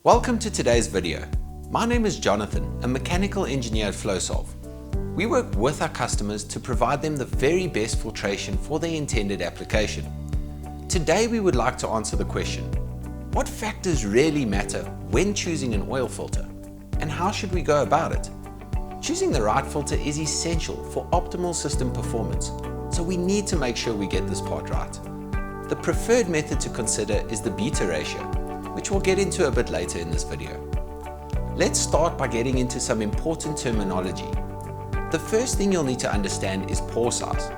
Welcome to today's video. My name is Jonathan, a mechanical engineer at FlowSolve. We work with our customers to provide them the very best filtration for their intended application. Today we would like to answer the question, what factors really matter when choosing an oil filter? And how should we go about it? Choosing the right filter is essential for optimal system performance, so we need to make sure we get this part right. The preferred method to consider is the beta ratio, which we'll get into a bit later in this video. Let's start by getting into some important terminology. The first thing you'll need to understand is pore size.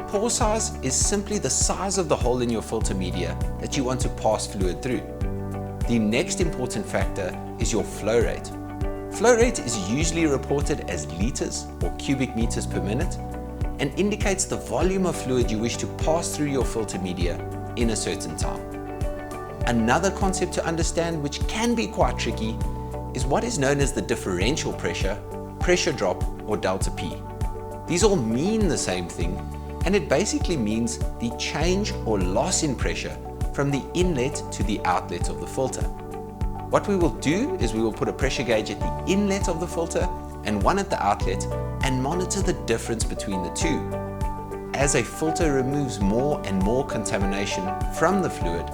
Pore size is simply the size of the hole in your filter media that you want to pass fluid through. The next important factor is your flow rate. Flow rate is usually reported as liters or cubic meters per minute and indicates the volume of fluid you wish to pass through your filter media in a certain time. Another concept to understand, which can be quite tricky, is what is known as the differential pressure, pressure drop, or delta P. These all mean the same thing, and it basically means the change or loss in pressure from the inlet to the outlet of the filter. What we will do is we will put a pressure gauge at the inlet of the filter and one at the outlet and monitor the difference between the two. As a filter removes more and more contamination from the fluid,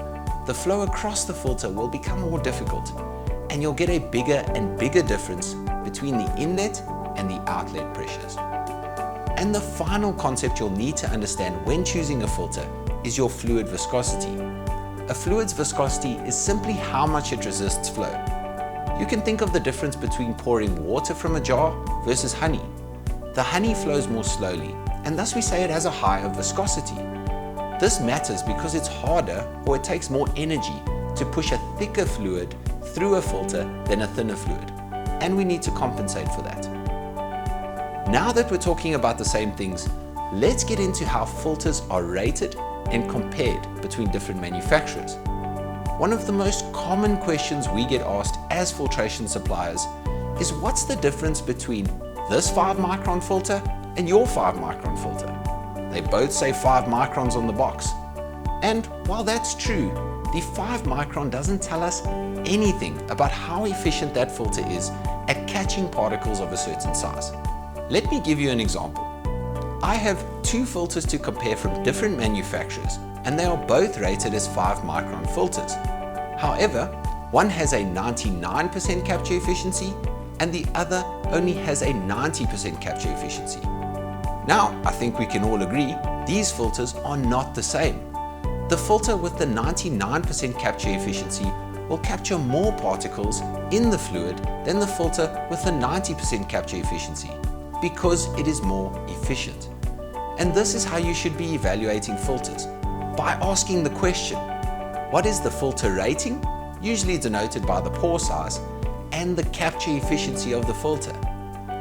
the flow across the filter will become more difficult, and you'll get a bigger and bigger difference between the inlet and the outlet pressures. And the final concept you'll need to understand when choosing a filter is your fluid viscosity. A fluid's viscosity is simply how much it resists flow. You can think of the difference between pouring water from a jar versus honey. The honey flows more slowly, and thus we say it has a higher viscosity. This matters because it's harder, or it takes more energy to push a thicker fluid through a filter than a thinner fluid, and we need to compensate for that. Now that we're talking about the same things, let's get into how filters are rated and compared between different manufacturers. One of the most common questions we get asked as filtration suppliers is what's the difference between this 5 micron filter and your 5 micron filter? They both say 5 microns on the box. And while that's true, the 5 micron doesn't tell us anything about how efficient that filter is at catching particles of a certain size. Let me give you an example. I have two filters to compare from different manufacturers, and they are both rated as 5 micron filters. However, one has a 99% capture efficiency and the other only has a 90% capture efficiency. Now, I think we can all agree these filters are not the same. The filter with the 99% capture efficiency will capture more particles in the fluid than the filter with the 90% capture efficiency because it is more efficient. And this is how you should be evaluating filters, by asking the question, what is the filter rating, usually denoted by the pore size, and the capture efficiency of the filter?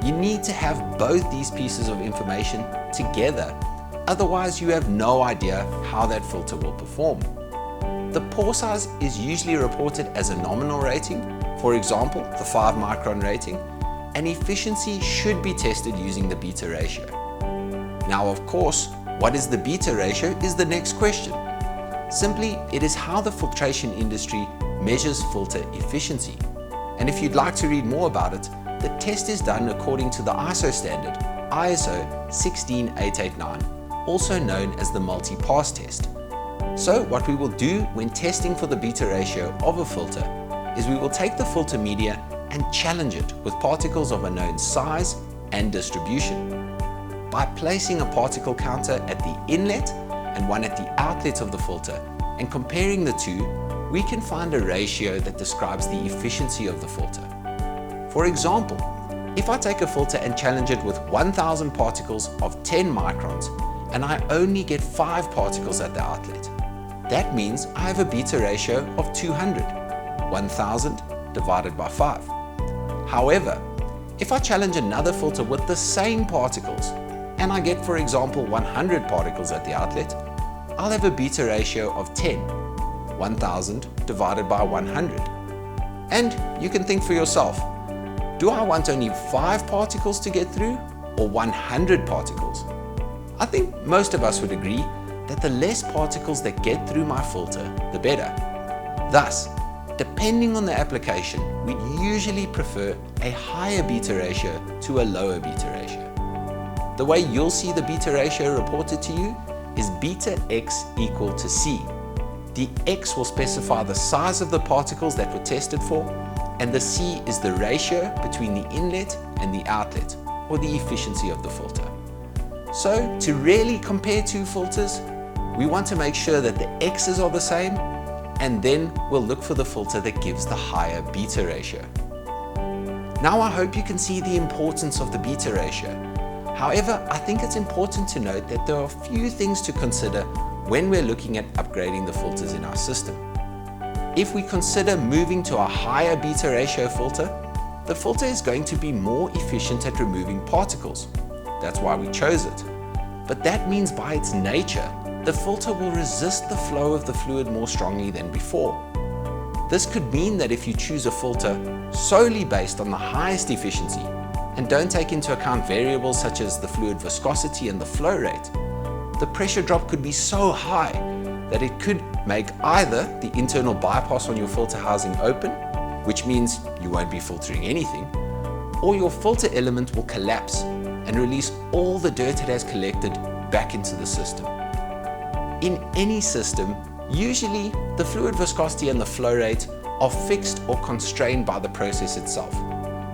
You need to have both these pieces of information together, otherwise you have no idea how that filter will perform. The pore size is usually reported as a nominal rating, for example, the 5 micron rating, and efficiency should be tested using the beta ratio. Now, of course, what is the beta ratio is the next question. Simply, it is how the filtration industry measures filter efficiency. And if you'd like to read more about it, the test is done according to the ISO standard, ISO 16889, also known as the multi-pass test. So what we will do when testing for the beta ratio of a filter is we will take the filter media and challenge it with particles of a known size and distribution. By placing a particle counter at the inlet and one at the outlet of the filter and comparing the two, we can find a ratio that describes the efficiency of the filter. For example, if I take a filter and challenge it with 1000 particles of 10 microns and I only get 5 particles at the outlet, that means I have a beta ratio of 200, 1000 divided by 5. However, if I challenge another filter with the same particles and I get, for example, 100 particles at the outlet, I'll have a beta ratio of 10, 1000 divided by 100. And you can think for yourself, do I want only 5 particles to get through or 100 particles? I think most of us would agree that the less particles that get through my filter, the better. Thus, Depending on the application, we'd usually prefer a higher beta ratio to a lower beta ratio. The way you'll see the beta ratio reported to you is beta x equal to c. The x will specify the size of the particles that were tested for, and the c is the ratio between the inlet and the outlet, or the efficiency of the filter. So to really compare two filters, we want to make sure that the x's are the same, and then we'll look for the filter that gives the higher beta ratio. Now I hope you can see the importance of the beta ratio. However, I think it's important to note that there are a few things to consider when we're looking at upgrading the filters in our system. If we consider moving to a higher beta ratio filter, the filter is going to be more efficient at removing particles. That's why we chose it. But that means by its nature, the filter will resist the flow of the fluid more strongly than before. This could mean that if you choose a filter solely based on the highest efficiency and don't take into account variables such as the fluid viscosity and the flow rate, the pressure drop could be so high that it could make either the internal bypass on your filter housing open, which means you won't be filtering anything, or your filter element will collapse and release all the dirt it has collected back into the system. In any system, usually the fluid viscosity and the flow rate are fixed or constrained by the process itself.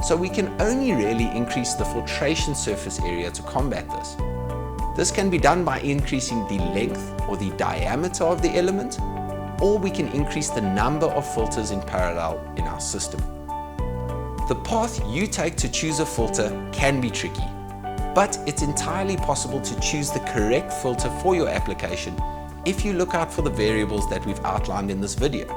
So we can only really increase the filtration surface area to combat this. This can be done by increasing the length or the diameter of the element, or we can increase the number of filters in parallel in our system. The path you take to choose a filter can be tricky, but it's entirely possible to choose the correct filter for your application if you look out for the variables that we've outlined in this video.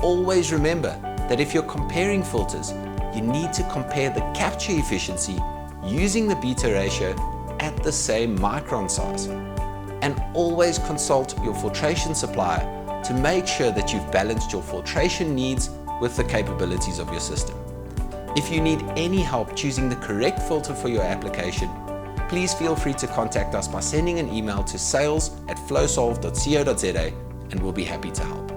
Always remember that if you're comparing filters, you need to compare the capture efficiency using the beta ratio at the same micron size. And always consult your filtration supplier to make sure that you've balanced your filtration needs with the capabilities of your system. If you need any help choosing the correct filter for your application, please feel free to contact us by sending an email to sales@flowsolve.co.za, and we'll be happy to help.